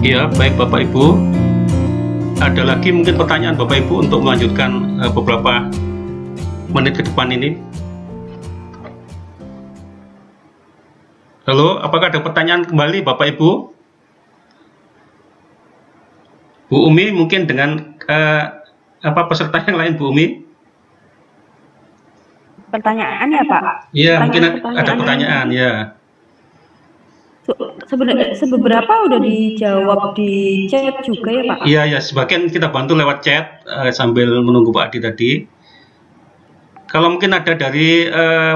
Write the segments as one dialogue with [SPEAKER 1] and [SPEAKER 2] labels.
[SPEAKER 1] Ya, baik Bapak Ibu. Ada lagi mungkin pertanyaan Bapak Ibu untuk melanjutkan beberapa menit ke depan ini. Halo, apakah ada pertanyaan kembali Bapak Ibu? Bu Umi mungkin dengan peserta yang lain, Bu Umi?
[SPEAKER 2] Pertanyaan ya Pak?
[SPEAKER 1] Iya, mungkin ada pertanyaan ya.
[SPEAKER 2] Sebenarnya seberapa udah dijawab di chat juga ya Pak?
[SPEAKER 1] Iya, ya, sebagian kita bantu lewat chat sambil menunggu Pak Adi tadi. Kalau mungkin ada dari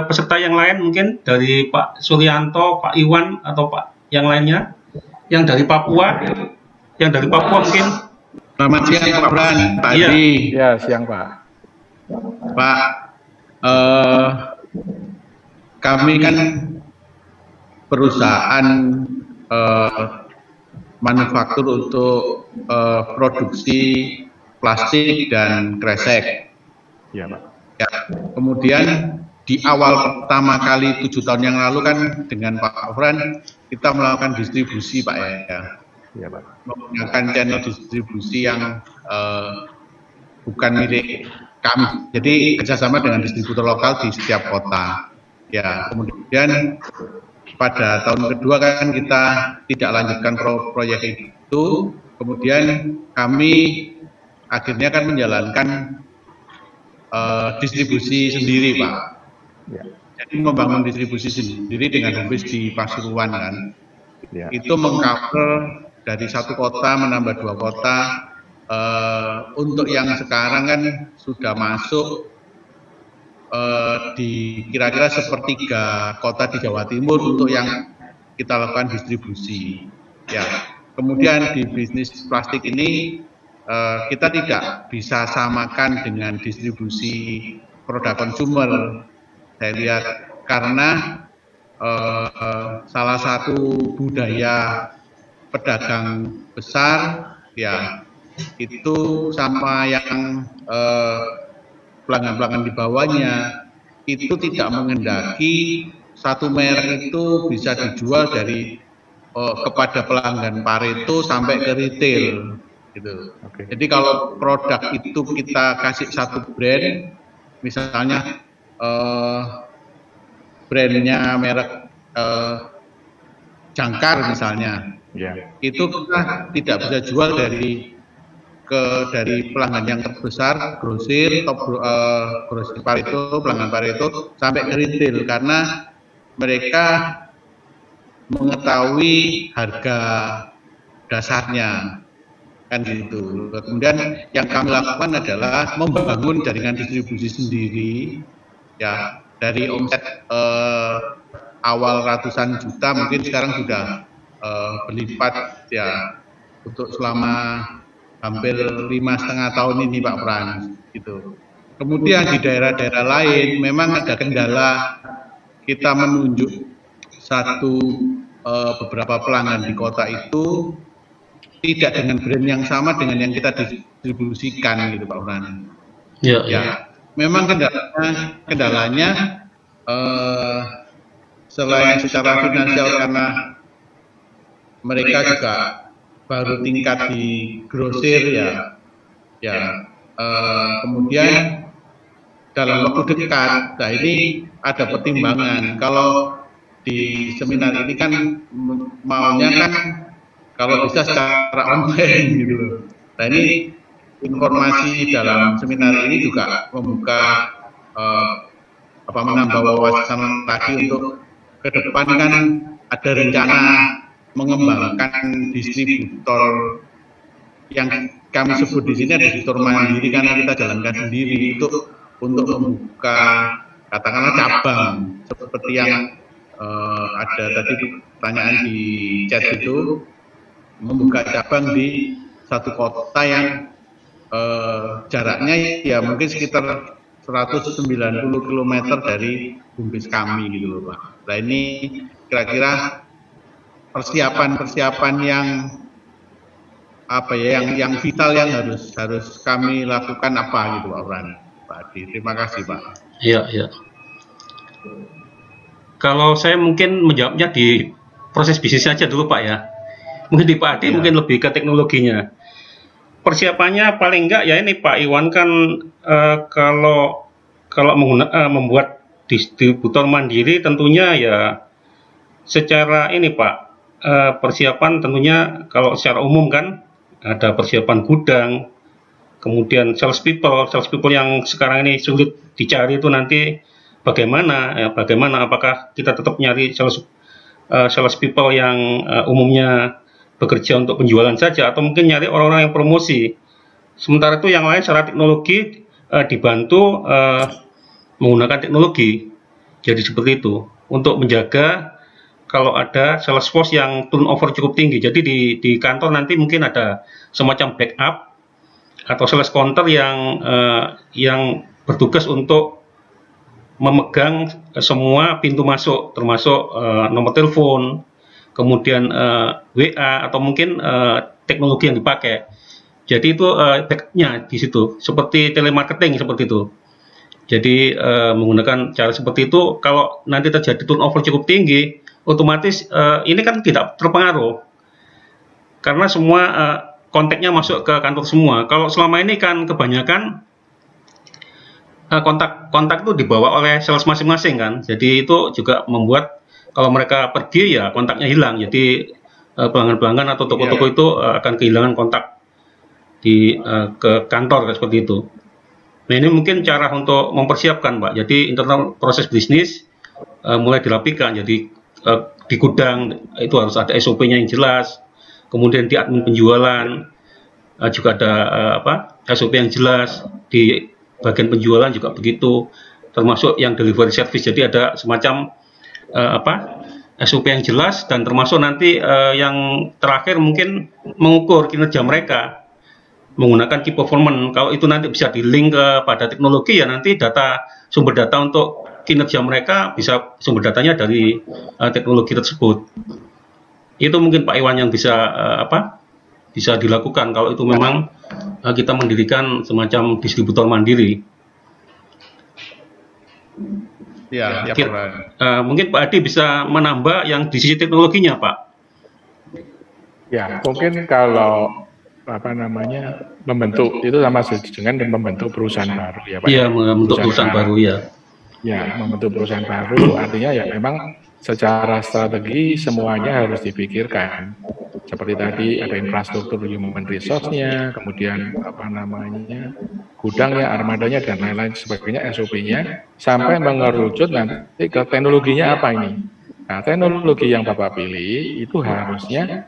[SPEAKER 1] peserta yang lain, mungkin dari Pak Suryanto, Pak Iwan, atau Pak yang lainnya, yang dari Papua, mungkin.
[SPEAKER 3] Selamat siang Pak Bran, Pak Adi.
[SPEAKER 4] Ya, siang Pak.
[SPEAKER 3] Pak, kami kan perusahaan manufaktur untuk produksi plastik dan kresek.
[SPEAKER 4] Iya Pak.
[SPEAKER 3] Ya, kemudian di awal pertama kali 7 tahun yang lalu kan dengan Pak Fran kita melakukan distribusi Pak ya.
[SPEAKER 4] Iya Pak.
[SPEAKER 3] Menggunakan channel distribusi yang bukan milik kami. Jadi kerjasama dengan distributor lokal di setiap kota. Ya, kemudian pada tahun kedua kan kita tidak lanjutkan proyek itu. Kemudian kami akhirnya kan menjalankan distribusi sendiri Pak.
[SPEAKER 4] Ya.
[SPEAKER 3] Jadi membangun distribusi sendiri dengan home base di Pasuruan kan.
[SPEAKER 4] Ya.
[SPEAKER 3] Itu mengcover dari 1 kota menambah 2 kota. Untuk yang sekarang kan sudah masuk di kira-kira sepertiga kota di Jawa Timur untuk yang kita lakukan distribusi. Ya, kemudian di bisnis plastik ini kita tidak bisa samakan dengan distribusi produk konsumer. Saya lihat karena salah satu budaya pedagang besar ya itu sama yang pelanggan-pelanggan di bawahnya itu tidak mengendaki satu merek itu bisa dijual dari kepada pelanggan Pareto sampai ke retail gitu.
[SPEAKER 4] Oke.
[SPEAKER 3] Jadi kalau produk itu kita kasih satu brand, misalnya brandnya merek Jangkar misalnya,
[SPEAKER 4] Ya.
[SPEAKER 3] itu kita tidak bisa jual dari pelanggan yang terbesar, grosir, grosir Pareto, pelanggan Pareto sampai ke retail karena mereka mengetahui harga dasarnya kan gitu. Kemudian yang kami lakukan adalah membangun jaringan distribusi sendiri ya dari omset awal ratusan juta mungkin sekarang sudah berlipat ya untuk selama hampir 5,5 tahun ini Pak Pran gitu. Kemudian di daerah-daerah lain memang ada kendala kita menunjuk beberapa pelanggan di kota itu tidak dengan brand yang sama dengan yang kita distribusikan gitu Pak Pran.
[SPEAKER 1] Ya,
[SPEAKER 3] Ya, memang kendalanya selain secara finansial karena mereka juga baru tingkat di grosir ya kemudian dalam waktu dekat. Nah ini ada pertimbangan kalau di seminar ini kan maunya kan kalau bisa secara online gitu loh. Nah ini informasi dalam seminar ini juga membuka menambah wawasan lagi untuk ke depan kan ada rencana mengembangkan distributor yang kami sebut di sini ada distributor mandiri karena kita jalankan sendiri untuk membuka katakanlah cabang seperti yang ada tadi pertanyaan di chat itu membuka cabang di satu kota yang jaraknya ya mungkin sekitar 190 km dari home base kami gitu loh Pak. Nah ini kira-kira persiapan yang yang vital yang harus kami lakukan apa gitu Pak Fran. Pak Adi, terima kasih Pak.
[SPEAKER 1] Iya, iya. Kalau saya mungkin menjawabnya di proses bisnis saja dulu Pak ya. Mungkin di Pak Adi
[SPEAKER 3] Ya.
[SPEAKER 1] mungkin lebih ke teknologinya. Persiapannya paling enggak ya ini Pak Iwan kan kalau membuat distributor mandiri tentunya ya secara ini Pak, persiapan tentunya kalau secara umum kan ada persiapan gudang, kemudian sales people yang sekarang ini sulit dicari itu nanti bagaimana apakah kita tetap nyari sales people yang umumnya bekerja untuk penjualan saja atau mungkin nyari orang-orang yang promosi. Sementara itu yang lain secara teknologi dibantu menggunakan teknologi. Jadi seperti itu untuk menjaga kalau ada sales force yang turnover cukup tinggi. Jadi di kantor nanti mungkin ada semacam backup atau sales counter yang bertugas untuk memegang semua pintu masuk, termasuk nomor telepon, kemudian WA atau mungkin teknologi yang dipakai. Jadi itu backupnya di situ, seperti telemarketing seperti itu. Jadi menggunakan cara seperti itu, kalau nanti terjadi turnover cukup tinggi, otomatis ini kan tidak terpengaruh karena semua kontaknya masuk ke kantor semua. Kalau selama ini kan kebanyakan kontak itu dibawa oleh sales masing-masing kan, jadi itu juga membuat kalau mereka pergi ya kontaknya hilang. Jadi pelanggan-pelanggan atau toko-toko itu akan kehilangan kontak ke kantor seperti itu. Nah ini mungkin cara untuk mempersiapkan Pak. Jadi internal proses bisnis mulai dirapikan. Jadi di gudang itu harus ada SOP-nya yang jelas. Kemudian di admin penjualan juga ada SOP yang jelas. Di bagian penjualan juga begitu. Termasuk yang delivery service. Jadi ada semacam SOP yang jelas dan termasuk nanti yang terakhir mungkin mengukur kinerja mereka menggunakan key performance. Kalau itu nanti bisa di-link kepada teknologi ya nanti sumber data untuk kinerja mereka bisa sumber datanya dari teknologi tersebut. Itu mungkin Pak Iwan yang bisa dilakukan kalau itu memang kita mendirikan semacam distributor mandiri.
[SPEAKER 3] Ya,
[SPEAKER 1] mungkin Pak Adi bisa menambah yang di sisi teknologinya, Pak.
[SPEAKER 5] Ya, mungkin kalau membentuk itu sama dengan membentuk perusahaan baru ya Pak.
[SPEAKER 1] Iya, membentuk perusahaan baru ya.
[SPEAKER 5] Ya, membentuk perusahaan baru artinya ya memang secara strategi semuanya harus dipikirkan. Seperti tadi ada infrastruktur human resource-nya, kemudian gudangnya, armadanya dan lain-lain sebagainya, SOP-nya, sampai mengerucut nanti ke teknologinya apa ini. Nah, teknologi yang Bapak pilih itu harusnya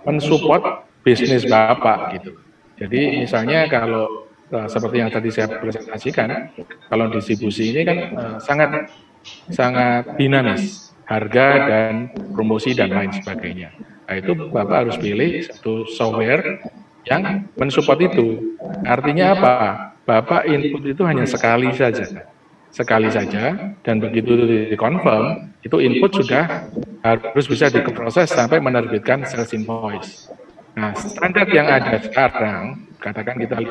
[SPEAKER 5] mensupport bisnis Bapak gitu. Jadi misalnya kalau seperti yang tadi saya presentasikan, kalau distribusi ini kan sangat dinamis, harga dan promosi dan lain sebagainya. Nah itu Bapak harus pilih satu software yang mensupport itu. Artinya apa? Bapak input itu hanya sekali saja, dan begitu dikonfirm, itu input sudah harus bisa diproses sampai menerbitkan sales invoice. Nah, standar yang ada sekarang, katakan kita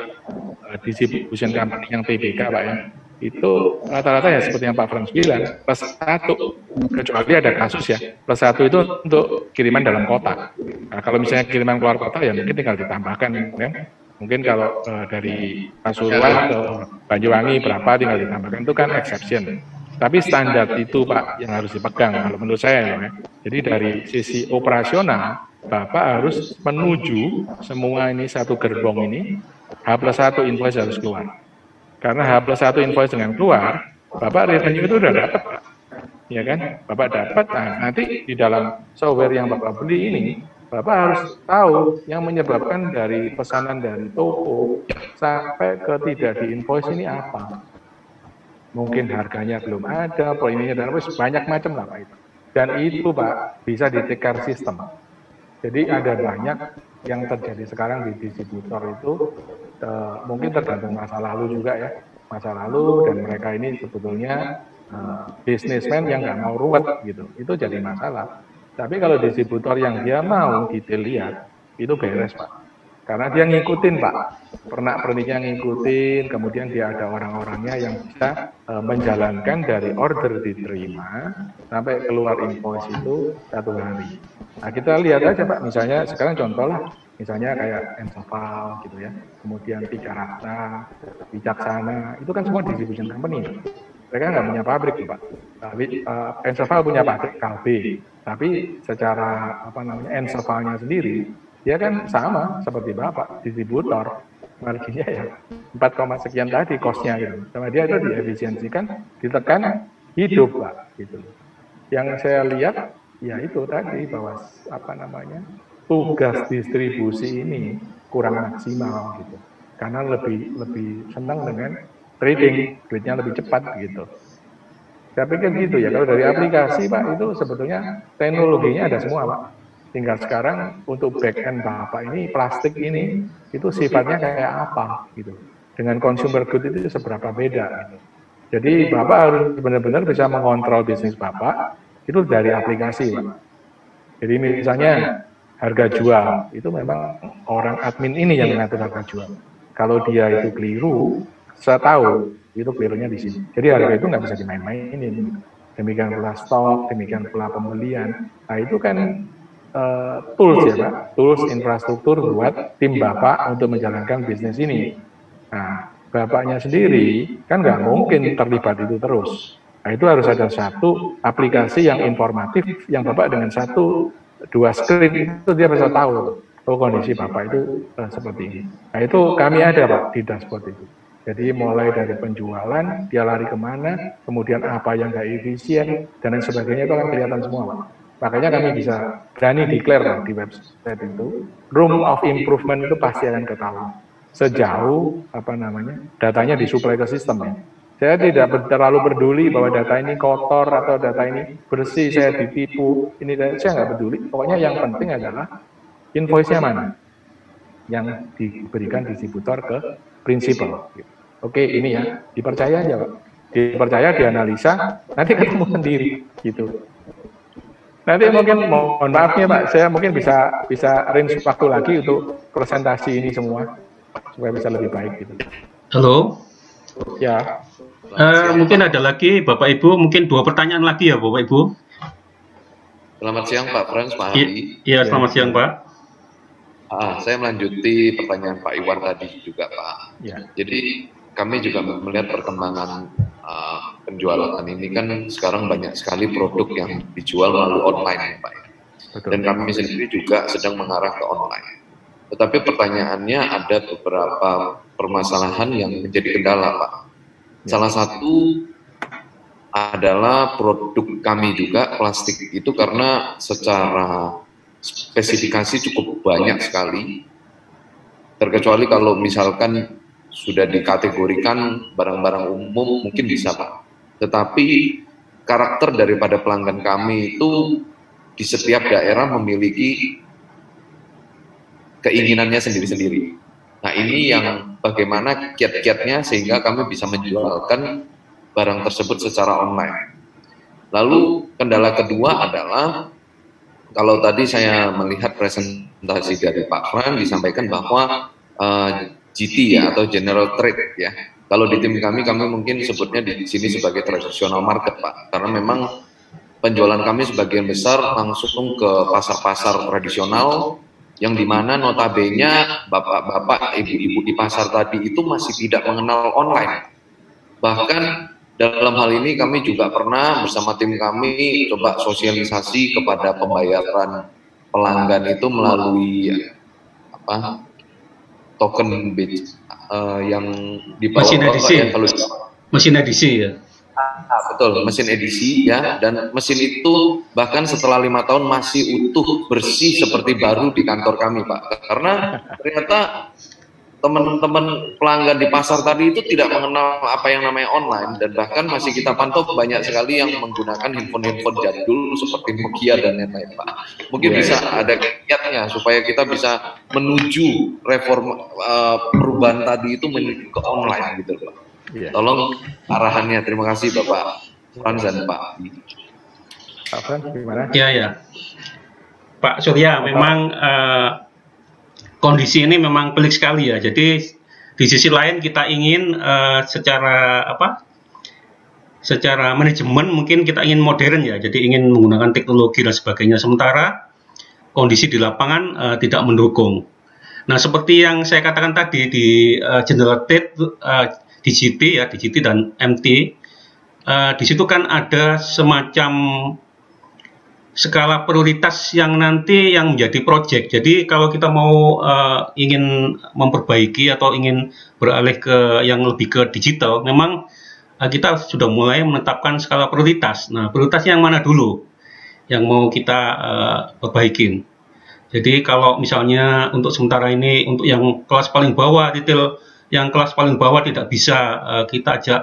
[SPEAKER 5] distribution company yang TBK Pak ya, itu rata-rata ya seperti yang Pak Frans bilang, +1, kecuali ada kasus ya, +1 itu untuk kiriman dalam kota. Nah, kalau misalnya kiriman keluar kota ya mungkin tinggal ditambahkan ya. Mungkin kalau dari Pasuruan ke Banyuwangi berapa tinggal ditambahkan, itu kan exception. Tapi standar itu Pak yang harus dipegang kalau menurut saya ya. Jadi dari sisi operasional Bapak harus menuju semua ini satu gerbong ini, H+1 invoice harus keluar. Karena H+1 invoice dengan keluar, Bapak revenue itu udah dapat, Pak. Ya kan? Bapak dapat, nah, nanti di dalam software yang Bapak beli ini, Bapak harus tahu yang menyebabkan dari pesanan dari toko sampai ke tidak di invoice ini apa. Mungkin harganya belum ada, poinnya dan banyak macam lah Pak itu. Dan itu Pak bisa di take care system. Jadi ada banyak yang terjadi sekarang di distributor itu mungkin tergantung masa lalu juga ya, masa lalu dan mereka ini sebetulnya bisnismen yang nggak mau ruwet gitu, itu jadi masalah. Tapi kalau distributor yang dia mau detail lihat, itu beres Pak, karena dia ngikutin Pak, pernak-perniknya ngikutin, kemudian dia ada orang-orangnya yang bisa menjalankan dari order diterima sampai keluar invoice itu 1 hari. Nah, kita lihat aja Pak, misalnya sekarang contoh lah, misalnya kayak Ensoval gitu ya, kemudian Tiga Raksa, Wicaksana, itu kan semua distribution company. Mereka nggak punya pabrik tuh Pak. Tapi Ensoval punya pabrik Kalbe, tapi secara Ensovalnya sendiri, dia kan sama seperti Bapak, distributor, marginnya ya 4, sekian tadi cost-nya gitu. Sama dia itu diefisiensikan, ditekan, hidup Pak gitu. Yang saya lihat ya itu tadi bahwa tugas distribusi ini kurang maksimal gitu, karena lebih senang dengan trading, duitnya lebih cepat gitu. Saya pikir gitu ya. Kalau dari aplikasi Pak, itu sebetulnya teknologinya ada semua Pak. Tinggal sekarang untuk back end Bapak ini, plastik ini, itu sifatnya kayak apa gitu. Dengan consumer good itu seberapa beda gitu. Jadi Bapak harus benar-benar bisa mengontrol bisnis Bapak itu dari aplikasi Pak. Jadi misalnya harga jual, itu memang orang admin ini yang mengatur harga jual. Kalau dia itu keliru, saya tahu itu kelirunya di sini. Jadi harga itu nggak bisa dimain-mainin. Demikian pula stok, demikian pula pembelian. Nah itu kan tools ya Pak, tools infrastruktur buat tim Bapak untuk menjalankan bisnis ini. Nah, Bapaknya sendiri kan nggak mungkin terlibat itu terus. Nah, itu harus ada satu aplikasi yang informatif, yang Bapak dengan 1-2 screen itu dia bisa tahu, kondisi Bapak itu seperti ini. Nah, itu kami ada Pak di dashboard itu. Jadi mulai dari penjualan, dia lari kemana, kemudian apa yang nggak efisien, dan lain sebagainya itu akan kelihatan semua Pak. Makanya kami bisa berani declare Pak, di website itu, room of improvement itu pasti akan ketahuan. Sejauh datanya disuplai ke sistem ya. Saya tidak terlalu peduli bahwa data ini kotor atau data ini bersih, saya ditipu, ini saya nggak peduli. Pokoknya yang penting adalah invoice-nya mana yang diberikan distributor ke prinsipal. Oke, ini ya, dipercaya aja Pak. Dipercaya, dianalisa, nanti ketemu sendiri gitu. Nanti mungkin mohon maafnya Pak, saya mungkin bisa range waktu lagi untuk presentasi ini semua supaya bisa lebih baik gitu.
[SPEAKER 1] Halo.
[SPEAKER 5] Ya.
[SPEAKER 1] Mungkin ada lagi Bapak Ibu, mungkin 2 pertanyaan lagi ya Bapak Ibu.
[SPEAKER 6] Selamat siang Pak Frans, Pak Hadi.
[SPEAKER 1] Iya, selamat siang Pak.
[SPEAKER 6] Saya melanjuti pertanyaan Pak Iwan tadi juga Pak.
[SPEAKER 5] Ya.
[SPEAKER 6] Jadi kami juga melihat perkembangan penjualan ini kan sekarang banyak sekali produk yang dijual melalui online Pak.
[SPEAKER 5] Betul. Dan
[SPEAKER 6] kami sendiri juga sedang mengarah ke online. Tetapi pertanyaannya ada beberapa permasalahan yang menjadi kendala Pak. Salah satu adalah produk kami juga plastik itu karena secara spesifikasi cukup banyak sekali. Terkecuali kalau misalkan sudah dikategorikan barang-barang umum mungkin bisa Pak. Tetapi karakter daripada pelanggan kami itu di setiap daerah memiliki keinginannya sendiri-sendiri. Nah ini yang bagaimana kiat-kiatnya sehingga kami bisa menjualkan barang tersebut secara online. Lalu kendala kedua adalah kalau tadi saya melihat presentasi dari Pak Fran disampaikan bahwa GT ya atau General Trade ya. Kalau di tim kami mungkin sebutnya di sini sebagai traditional market Pak, karena memang penjualan kami sebagian besar langsung ke pasar-pasar tradisional yang dimana notabene bapak-bapak, ibu-ibu di pasar tadi itu masih tidak mengenal online. Bahkan dalam hal ini kami juga pernah bersama tim kami coba sosialisasi kepada pembayaran pelanggan itu melalui token yang dibawa
[SPEAKER 1] mesin edisi. Mesin edisi ya.
[SPEAKER 6] Betul, mesin edisi ya, dan mesin itu bahkan setelah 5 tahun masih utuh bersih seperti baru di kantor kami Pak, karena ternyata teman-teman pelanggan di pasar tadi itu tidak mengenal apa yang namanya online, dan bahkan masih kita pantau banyak sekali yang menggunakan handphone jadul seperti Nokia dan lain-lain Pak. Mungkin bisa ada kiatnya supaya kita bisa menuju perubahan tadi itu menuju ke online gitu Pak. Tolong arahannya. Terima kasih Bapak Frans dan Pak.
[SPEAKER 5] Pak Frans gimana?
[SPEAKER 1] Ya. Pak Surya, memang kondisi ini memang pelik sekali ya. Jadi di sisi lain kita ingin secara manajemen mungkin kita ingin modern ya. Jadi ingin menggunakan teknologi dan sebagainya. Sementara kondisi di lapangan tidak mendukung. Nah, seperti yang saya katakan tadi di General Trade, DGT dan MT, di situ kan ada semacam skala prioritas yang nanti yang menjadi proyek. Jadi kalau kita mau ingin memperbaiki atau ingin beralih ke yang lebih ke digital, memang kita sudah mulai menetapkan skala prioritas. Nah, prioritas yang mana dulu yang mau kita perbaikin? Jadi kalau misalnya untuk sementara ini untuk yang kelas paling bawah, retail yang kelas paling bawah tidak bisa kita ajak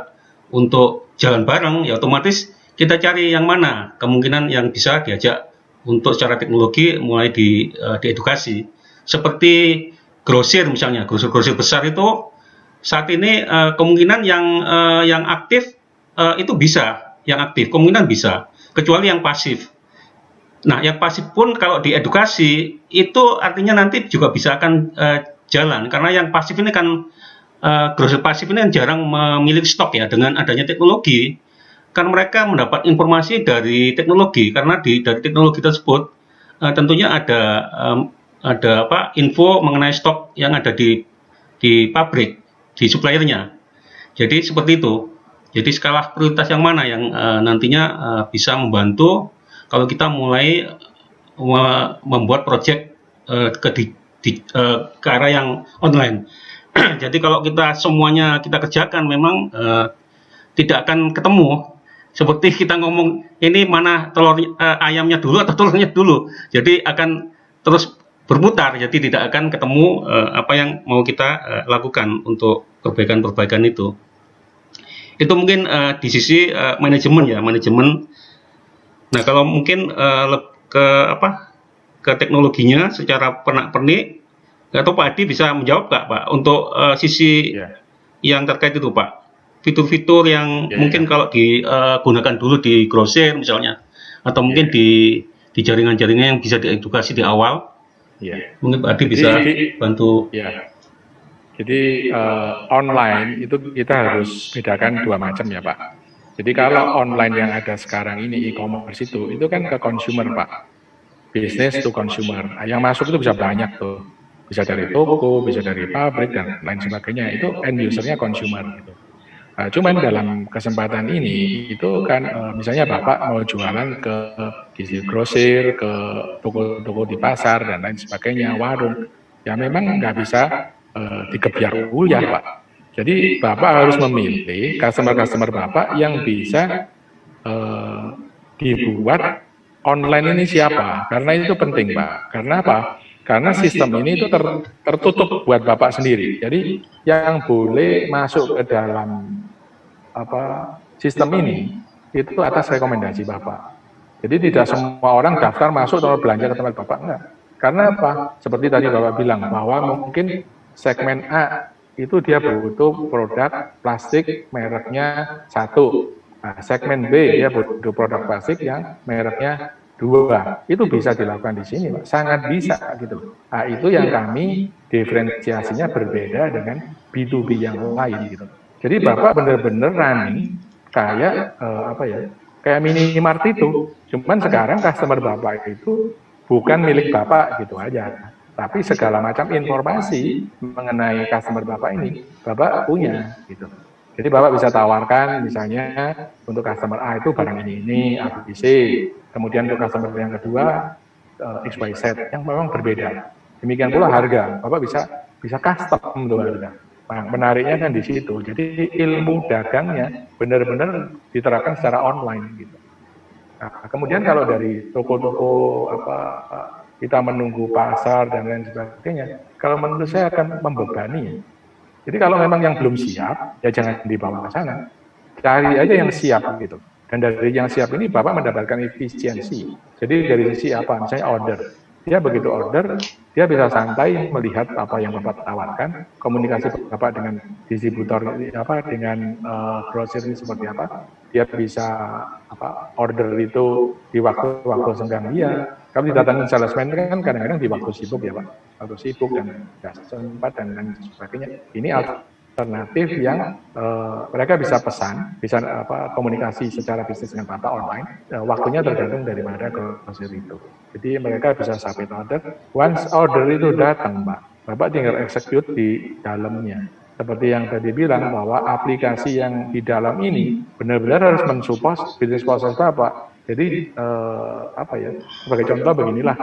[SPEAKER 1] untuk jalan bareng, ya otomatis kita cari yang mana kemungkinan yang bisa diajak untuk secara teknologi mulai diedukasi. Seperti grosir misalnya, grosir besar itu saat ini kemungkinan yang aktif itu bisa, yang aktif kemungkinan bisa, kecuali yang pasif. Nah, yang pasif pun kalau diedukasi itu artinya nanti juga bisa akan jalan, karena yang pasif ini kan grosir pasif ini kan jarang memiliki stok ya. Dengan adanya teknologi kan mereka mendapat informasi dari teknologi, karena dari teknologi tersebut tentunya ada info mengenai stok yang ada di pabrik, di suppliernya. Jadi seperti itu. Jadi skala prioritas yang mana yang nantinya bisa membantu kalau kita mulai membuat proyek ke arah yang online. Jadi kalau kita semuanya kita kerjakan memang tidak akan ketemu. Seperti kita ngomong ini mana telur ayamnya dulu atau telurnya dulu. Jadi akan terus berputar. Jadi tidak akan ketemu apa yang mau kita lakukan untuk perbaikan-perbaikan itu. Itu mungkin di sisi manajemen ya, manajemen. Nah, kalau mungkin ke teknologinya secara pernak-pernik, atau Pak Adi bisa menjawab nggak Pak untuk sisi yang terkait itu Pak? Fitur-fitur yang mungkin kalau digunakan dulu di grosir misalnya, atau mungkin di jaringan-jaringan yang bisa diedukasi di awal, mungkin Pak Adi bisa bantu.
[SPEAKER 5] Jadi online itu kita harus bedakan dua macam ya Pak. Jadi kalau online yang ada sekarang ini e-commerce itu kan ke consumer Pak, business to consumer. Yang masuk itu bisa banyak tuh, bisa dari toko, bisa dari pabrik dan lain sebagainya. Itu end usernya consumer gitu. Cuman dalam kesempatan ini itu kan misalnya Bapak mau jualan ke grosir, ke toko-toko di pasar dan lain sebagainya, warung, ya memang nggak bisa dikebiar uyah Pak. Jadi Bapak harus memilih customer Bapak yang bisa dibuat online ini siapa, karena itu penting Pak. Karena apa? Karena sistem ini itu tertutup buat Bapak sendiri. Jadi yang boleh masuk ke dalam sistem ini itu atas rekomendasi Bapak. Jadi tidak semua orang daftar masuk atau belanja ke tempat Bapak, enggak. Karena apa? Seperti tadi Bapak bilang bahwa mungkin segmen A itu dia butuh produk plastik mereknya 1. Nah, segmen B dia butuh produk plastik yang mereknya 2. Itu bisa dilakukan di sini, Pak. Sangat bisa gitu. Nah, itu yang kami diferensiasinya berbeda dengan B2B yang lain gitu. Jadi Bapak benar-benar running kayak kayak minimart itu. Cuman sekarang customer Bapak itu bukan milik Bapak gitu aja. Tapi segala macam informasi mengenai customer Bapak ini Bapak punya gitu. Jadi Bapak bisa tawarkan misalnya untuk customer A itu barang ini ABC, kemudian untuk customer yang kedua XYZ yang memang berbeda. Demikian pula harga, Bapak bisa custom untuk harga. Nah, menariknya kan di situ. Jadi ilmu dagangnya benar-benar diterapkan secara online gitu. Nah, kemudian kalau dari toko-toko kita menunggu pasar dan lain sebagainya, kalau menurut saya akan membebani ya. Jadi kalau memang yang belum siap, ya jangan dibawa ke sana. Cari aja yang siap gitu. Dan dari yang siap ini Bapak mendapatkan efisiensi. Jadi dari sisi apa? Misalnya order. Dia begitu order, dia bisa santai melihat apa yang Bapak tawarkan, komunikasi Bapak dengan distributor dengan grosir ini seperti apa. Dia bisa order itu di waktu senggang dia. Kalau didatangin salesman kan kadang-kadang di waktu sibuk ya Pak. Waktu sibuk dan nggak sempat dan lain sebagainya. Ini alternatif yang mereka bisa pesan, bisa komunikasi secara bisnis dengan Bapak online. Waktunya tergantung daripada grosir itu. Jadi mereka bisa submit order. Once order itu datang, Pak, Bapak tinggal execute di dalamnya. Seperti yang tadi bilang bahwa aplikasi yang di dalam ini benar-benar harus mensupport bisnis proses Bapak. Jadi sebagai contoh beginilah,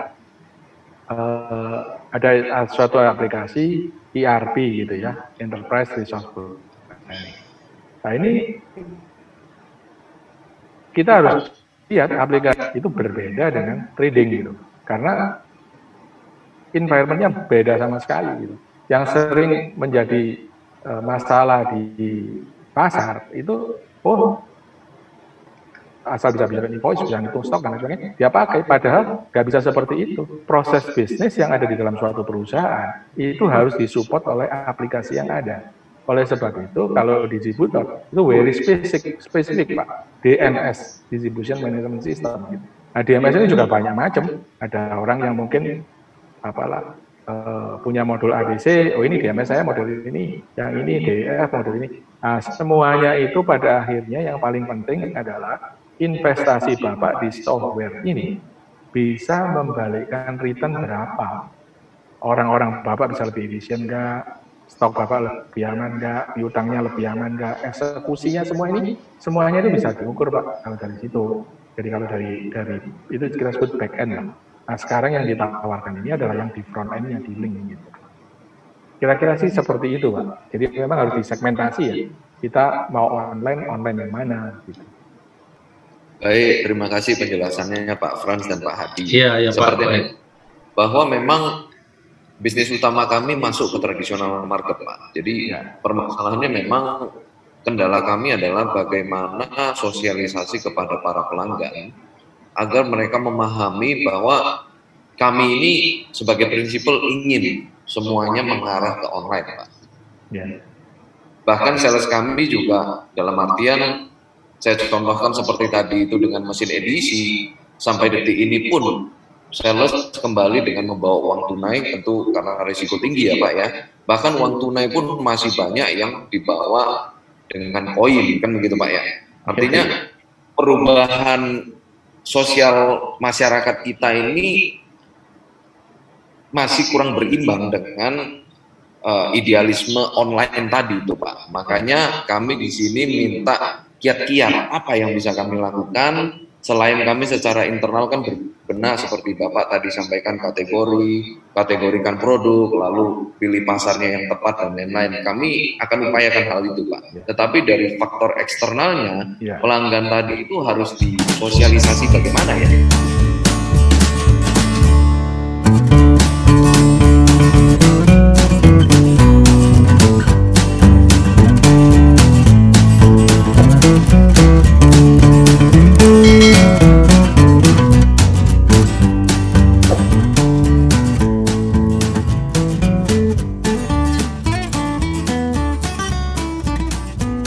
[SPEAKER 5] ada suatu aplikasi ERP gitu ya, Enterprise Resource Planning. Nah ini kita harus lihat aplikasi itu berbeda dengan trading gitu, karena environment-nya beda sama sekali gitu. Yang sering menjadi masalah di pasar itu, asal bisa invoice, bisa ngitung stok dan sebagainya, dia pakai, padahal nggak bisa seperti itu. Proses bisnis yang ada di dalam suatu perusahaan itu harus disupport oleh aplikasi yang ada. Oleh sebab itu, kalau distributor itu very spesifik Pak, DMS, Distribution Management System. Gitu. Nah DMS ini juga banyak macam. Ada orang yang mungkin punya modul ABC, ini DMS saya modul ini, yang ini DEF modul ini. Nah, semuanya itu pada akhirnya yang paling penting adalah investasi Bapak di software ini bisa membalikkan return berapa. Orang-orang Bapak bisa lebih efisien nggak, stok Bapak lebih aman nggak, piutangnya lebih aman nggak, eksekusinya semuanya itu bisa diukur Pak kalau dari situ. Jadi kalau dari itu kita sebut back end lah. Nah sekarang yang ditawarkan ini adalah yang di front end-nya, di link gitu. Kira-kira sih seperti itu Pak. Jadi memang harus disegmentasi ya. Kita mau online yang mana gitu.
[SPEAKER 6] Baik, terima kasih penjelasannya Pak Frans dan Pak Hadi.
[SPEAKER 1] Iya,
[SPEAKER 6] Seperti
[SPEAKER 1] Pak.
[SPEAKER 6] Bahwa memang bisnis utama kami masuk ke tradisional market Pak. Jadi permasalahannya memang kendala kami adalah bagaimana sosialisasi kepada para pelanggan agar mereka memahami bahwa kami ini sebagai prinsipal ingin semuanya mengarah ke online, Pak.
[SPEAKER 5] Ya.
[SPEAKER 6] Bahkan sales kami juga dalam artian saya contohkan seperti tadi itu dengan mesin edisi, sampai detik ini pun sales kembali dengan membawa uang tunai, tentu karena risiko tinggi ya Pak ya. Bahkan uang tunai pun masih banyak yang dibawa dengan koin, kan begitu Pak ya. Artinya perubahan sosial masyarakat kita ini masih kurang berimbang dengan idealisme online tadi itu Pak. Makanya kami di sini minta kiat-kiat apa yang bisa kami lakukan selain kami secara internal kan berbenah seperti Bapak tadi sampaikan kategorikan produk, lalu pilih pasarnya yang tepat dan lain-lain. Kami akan upayakan hal itu Pak. Tetapi dari faktor eksternalnya pelanggan tadi itu harus disosialisasi bagaimana ya?